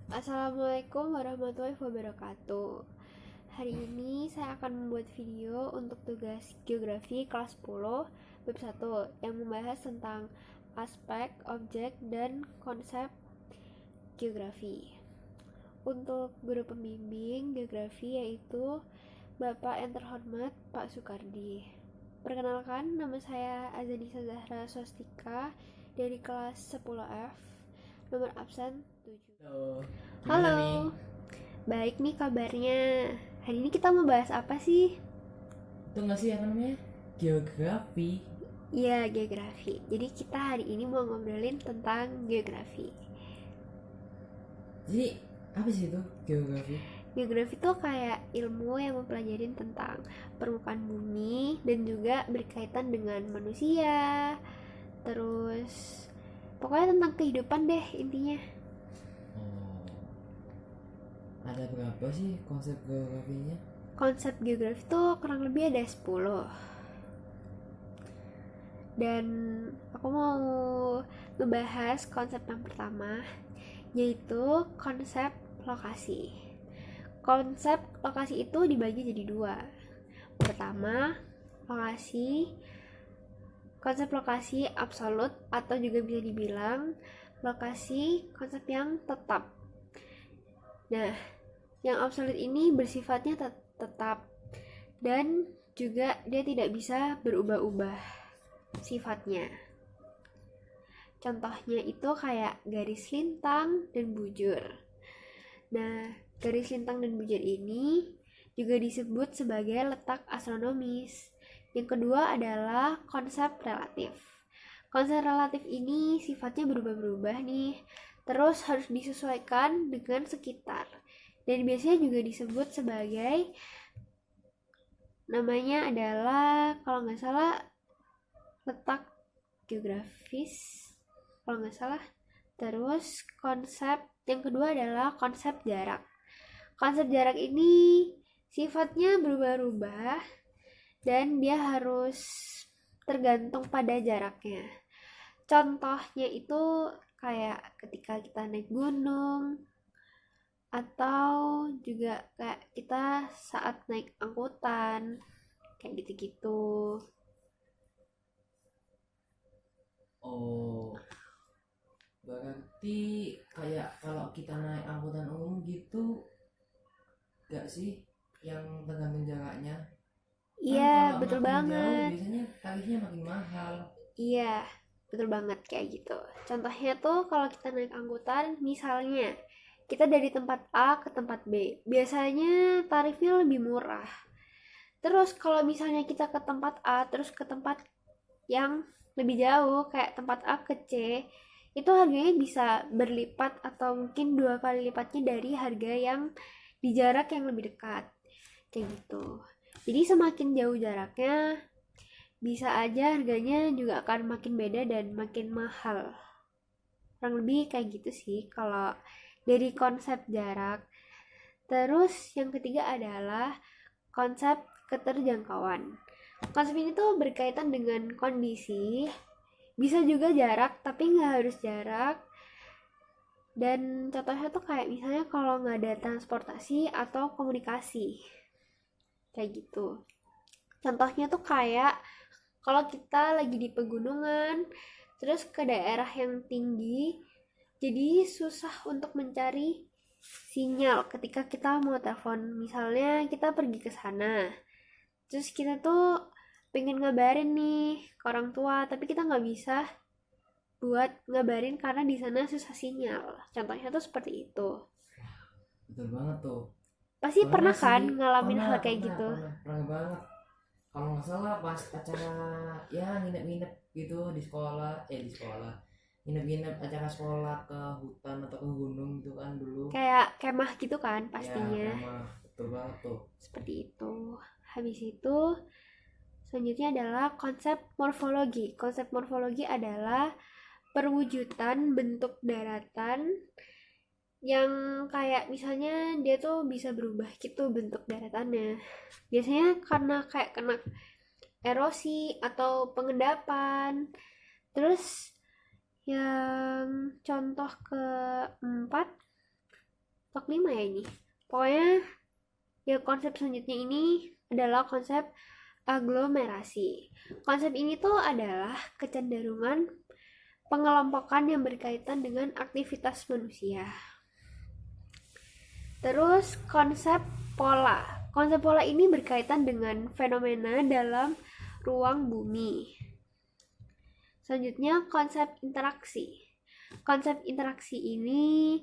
Assalamualaikum warahmatullahi wabarakatuh. Hari ini saya akan membuat video untuk tugas geografi kelas 10 bab 1 yang membahas tentang aspek, objek, dan konsep geografi. Untuk guru pembimbing geografi yaitu Bapak yang terhormat Pak Sukardi. Perkenalkan, nama saya Azanisa Zahra Swastika dari kelas 10F, nomor absen 7. Halo, gimana nih? Halo, baik nih kabarnya. Hari ini kita mau bahas apa sih? Itu nggak sih apa namanya? Geografi. Ya, geografi. Jadi kita hari ini mau ngobrolin tentang geografi. Jadi apa sih itu geografi? Geografi itu kayak ilmu yang mempelajari tentang permukaan bumi dan juga berkaitan dengan manusia. Terus pokoknya tentang kehidupan deh intinya. Oh, ada berapa sih konsep geografinya? Konsep geografi itu kurang lebih ada 10. Dan aku mau ngebahas konsep yang pertama, yaitu konsep lokasi. Konsep lokasi itu dibagi jadi dua. Pertama, konsep lokasi absolut atau juga bisa dibilang lokasi konsep yang tetap. Nah, yang absolut ini bersifatnya tetap dan juga dia tidak bisa berubah-ubah sifatnya. Contohnya itu kayak garis lintang dan bujur. Nah, garis lintang dan bujur ini juga disebut sebagai letak astronomis. Yang kedua adalah konsep relatif. Konsep relatif ini sifatnya berubah-ubah nih, terus harus disesuaikan dengan sekitar. Dan biasanya juga disebut sebagai, namanya adalah kalau nggak salah letak geografis kalau nggak salah. Terus konsep yang kedua adalah konsep jarak. Konsep jarak ini sifatnya berubah-ubah dan dia harus tergantung pada jaraknya. Contohnya itu kayak ketika kita naik gunung atau juga kayak kita saat naik angkutan kayak gitu-gitu. Oh, berarti kayak kalau kita naik angkutan umum gitu, gak sih yang tergantung jaraknya? Kan Iya, kalau betul makin jauh banget. biasanya tarifnya makin mahal. Iya, betul banget kayak gitu. Contohnya tuh kalau kita naik angkutan, misalnya kita dari tempat A ke tempat B, biasanya tarifnya lebih murah. Terus kalau misalnya kita ke tempat A, terus ke tempat yang lebih jauh, kayak tempat A ke C, itu harganya bisa berlipat atau mungkin 2 kali lipatnya dari harga yang di jarak yang lebih dekat. Kayak gitu. Jadi semakin jauh jaraknya, bisa aja harganya juga akan makin beda dan makin mahal. Kurang lebih kayak gitu sih kalau dari konsep jarak. Terus yang ketiga adalah konsep keterjangkauan. Konsep ini tuh berkaitan dengan kondisi, bisa juga jarak tapi nggak harus jarak. Dan contohnya tuh kayak misalnya kalau nggak ada transportasi atau komunikasi. Kayak gitu. Contohnya tuh kayak kalau kita lagi di pegunungan, terus ke daerah yang tinggi, jadi susah untuk mencari sinyal ketika kita mau telepon. Misalnya kita pergi ke sana, terus kita tuh pengen ngabarin nih ke orang tua, tapi kita nggak bisa buat ngabarin karena di sana susah sinyal. Contohnya tuh seperti itu. Betul banget tuh. Pasti Pernah pernah kan sih, ngalamin pernah, hal kayak pernah, gitu? pernah, pernah banget. Kalau nggak salah pas acara ya nginep-nginep gitu di sekolah nginep-nginep acara sekolah ke hutan atau ke gunung gitu kan dulu. Kayak kemah gitu kan Ya pastinya. emang betul banget tuh. Seperti itu. Habis itu selanjutnya adalah konsep morfologi. Konsep morfologi adalah perwujudan bentuk daratan yang kayak misalnya dia tuh bisa berubah gitu bentuk daratannya. Biasanya karena kayak kena erosi atau pengendapan. Terus yang contoh keempat top 5 ya ini. Pokoknya ya konsep selanjutnya ini adalah konsep aglomerasi. Konsep ini tuh adalah kecenderungan pengelompokan yang berkaitan dengan aktivitas manusia. Terus konsep pola. Konsep pola ini berkaitan dengan fenomena dalam ruang bumi. Selanjutnya konsep interaksi. Konsep interaksi ini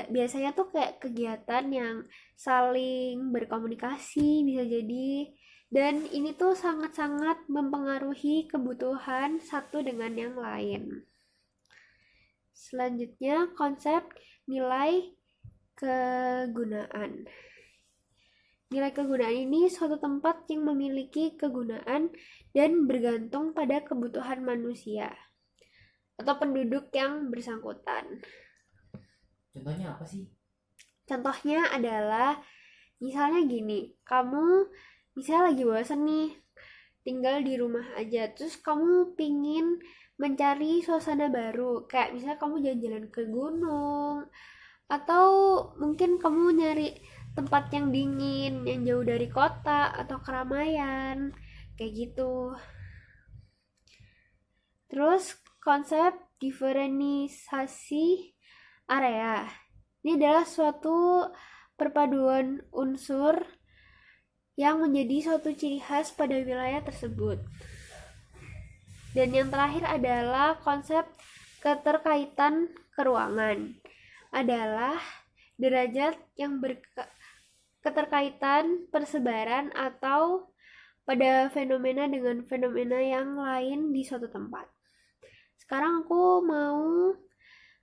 biasanya tuh kayak kegiatan yang saling berkomunikasi bisa jadi, dan ini tuh sangat-sangat mempengaruhi kebutuhan satu dengan yang lain. Selanjutnya konsep nilai kegunaan. Nilai kegunaan ini suatu tempat yang memiliki kegunaan dan bergantung pada kebutuhan manusia atau penduduk yang bersangkutan. Contohnya apa sih? Contohnya adalah misalnya gini, kamu misalnya lagi bosan nih, tinggal di rumah aja, terus kamu pingin mencari suasana baru, kayak misalnya kamu jalan-jalan ke gunung, atau mungkin kamu nyari tempat yang dingin, yang jauh dari kota atau keramaian, kayak gitu. Terus konsep diferensiasi area. Ini adalah suatu perpaduan unsur yang menjadi suatu ciri khas pada wilayah tersebut. Dan yang terakhir adalah konsep keterkaitan keruangan. Adalah derajat yang keterkaitan persebaran atau pada fenomena dengan fenomena yang lain di suatu tempat. Sekarang aku mau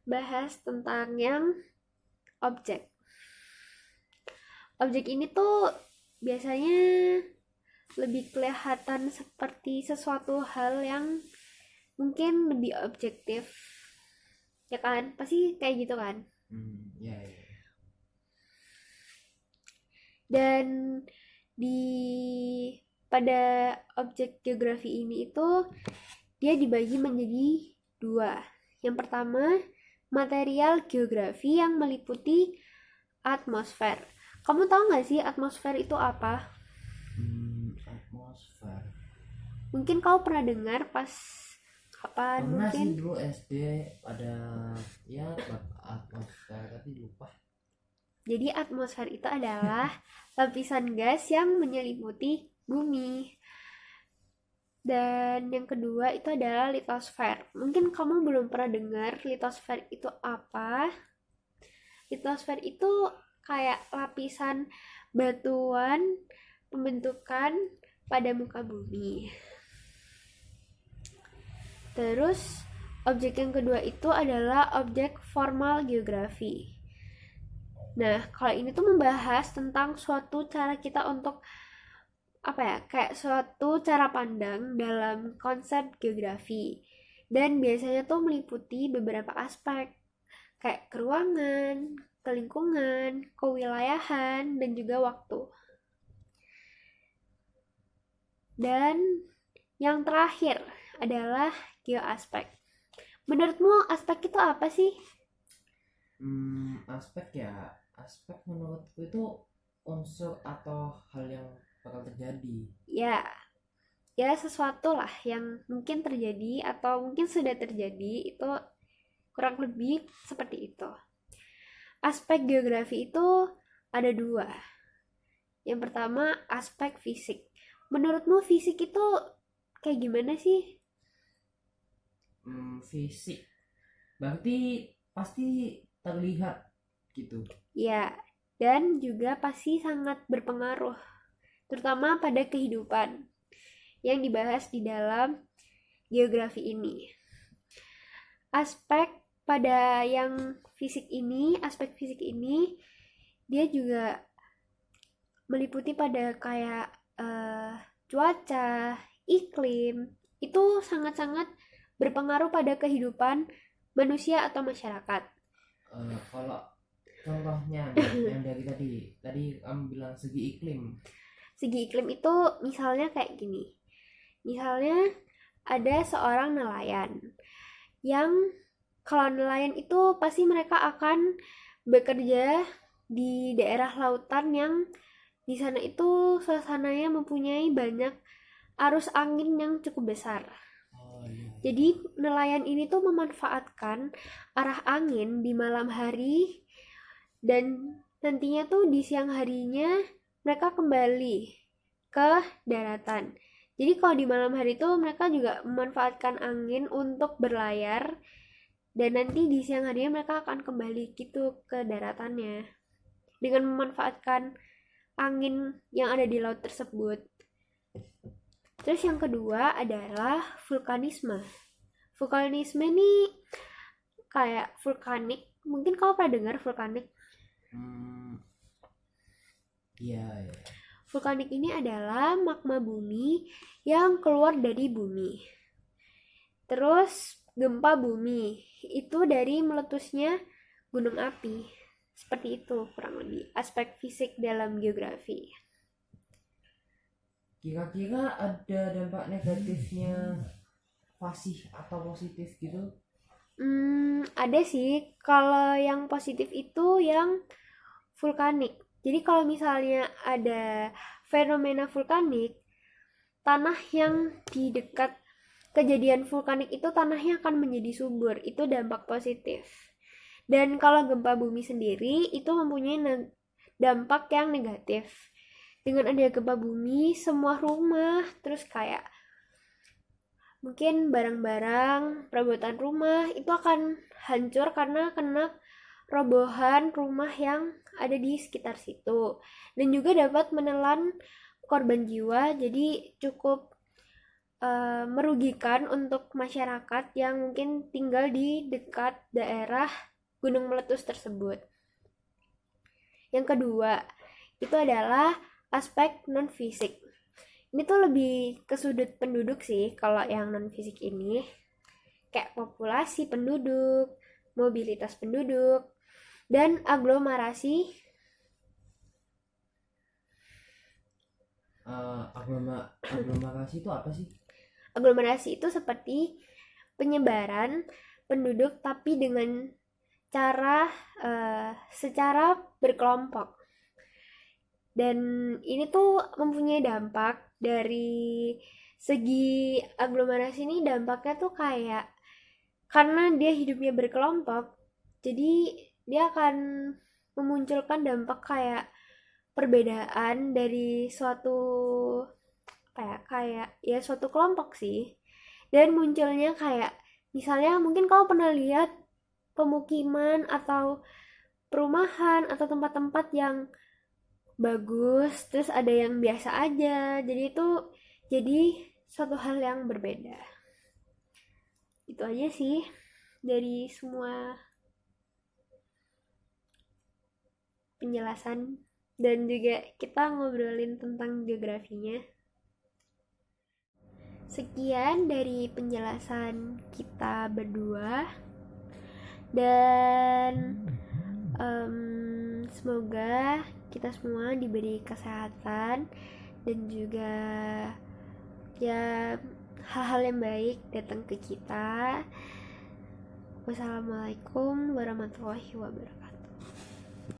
bahas tentang yang objek. Objek ini tuh biasanya lebih kelihatan seperti sesuatu hal yang mungkin lebih objektif. Ya kan? Pasti kayak gitu kan? Ya. Dan pada objek geografi ini itu dia dibagi menjadi 2. Yang pertama, material geografi yang meliputi atmosfer. Kamu tahu nggak sih atmosfer itu apa? Atmosfer. Mungkin kau pernah dengar pas kapan Pernah mungkin? sih dulu SD ada ya atmosfer, tapi lupa. Jadi atmosfer itu adalah lapisan gas yang menyelimuti bumi. Dan yang kedua itu adalah litosfer. Mungkin kamu belum pernah dengar litosfer itu apa. Litosfer itu kayak lapisan batuan pembentukan pada muka bumi. Terus objek yang kedua itu adalah objek formal geografi. Nah, kalau ini tuh membahas tentang suatu cara kita untuk kayak suatu cara pandang dalam konsep geografi. Dan biasanya tuh meliputi beberapa aspek kayak keruangan, kelingkungan, kewilayahan, dan juga waktu. Dan yang terakhir adalah geoaspek. Menurutmu aspek itu apa sih? Aspek menurutku itu unsur atau hal yang bakal terjadi. Ya sesuatu lah yang mungkin terjadi atau mungkin sudah terjadi, itu kurang lebih seperti itu. Aspek geografi itu ada 2. Yang pertama aspek fisik. Menurutmu fisik itu kayak gimana sih? Fisik berarti pasti terlihat gitu. Ya, dan juga pasti sangat berpengaruh, terutama pada kehidupan yang dibahas di dalam geografi ini. Aspek fisik ini dia juga meliputi pada kayak cuaca, iklim, itu sangat-sangat berpengaruh pada kehidupan manusia atau masyarakat. Kalau contohnya yang dari tadi kamu bilang segi iklim. Segi iklim itu misalnya kayak gini. Misalnya ada seorang nelayan yang kalau nelayan itu pasti mereka akan bekerja di daerah lautan yang di sana itu suasananya mempunyai banyak arus angin yang cukup besar. Oh iya. Jadi nelayan ini tuh memanfaatkan arah angin di malam hari dan nantinya tuh di siang harinya mereka kembali ke daratan. Jadi kalau di malam hari tuh mereka juga memanfaatkan angin untuk berlayar dan nanti di siang harinya mereka akan kembali gitu ke daratannya dengan memanfaatkan angin yang ada di laut tersebut. Terus yang kedua adalah vulkanisme. Vulkanisme ini kayak vulkanik. Mungkin kau pernah dengar vulkanik? Iya, iya. Vulkanik ini adalah magma bumi yang keluar dari bumi. Terus gempa bumi itu dari meletusnya gunung api. Seperti itu kurang lebih aspek fisik dalam geografi. Kira-kira ada dampak negatifnya fasih atau positif gitu? Ada sih. Kalau yang positif itu yang vulkanik. Jadi kalau misalnya ada fenomena vulkanik, tanah yang di dekat kejadian vulkanik itu tanahnya akan menjadi subur. Itu dampak positif. Dan kalau gempa bumi sendiri itu mempunyai dampak yang negatif. Dengan adanya gempa bumi, semua rumah, terus kayak mungkin barang-barang perabotan rumah itu akan hancur karena kena robohan rumah yang ada di sekitar situ. Dan juga dapat menelan korban jiwa, jadi cukup merugikan untuk masyarakat yang mungkin tinggal di dekat daerah gunung meletus tersebut. Yang kedua, itu adalah aspek non-fisik. Ini tuh lebih ke sudut penduduk sih kalau yang non-fisik ini. Kayak populasi penduduk, mobilitas penduduk, dan aglomerasi. Aglomerasi itu apa sih? Aglomerasi itu seperti penyebaran penduduk tapi dengan cara secara berkelompok. Dan ini tuh mempunyai dampak dari segi aglomerasi ini, dampaknya tuh kayak karena dia hidupnya berkelompok, jadi dia akan memunculkan dampak kayak perbedaan dari suatu kayak ya suatu kelompok sih. Dan munculnya kayak misalnya mungkin kau pernah lihat pemukiman atau perumahan atau tempat-tempat yang bagus, terus ada yang biasa aja. Jadi itu jadi suatu hal yang berbeda. Itu aja sih dari semua penjelasan dan juga kita ngobrolin tentang geografinya. Sekian dari penjelasan kita berdua dan semoga kita semua diberi kesehatan dan juga ya hal-hal yang baik datang ke kita. Wassalamualaikum warahmatullahi wabarakatuh.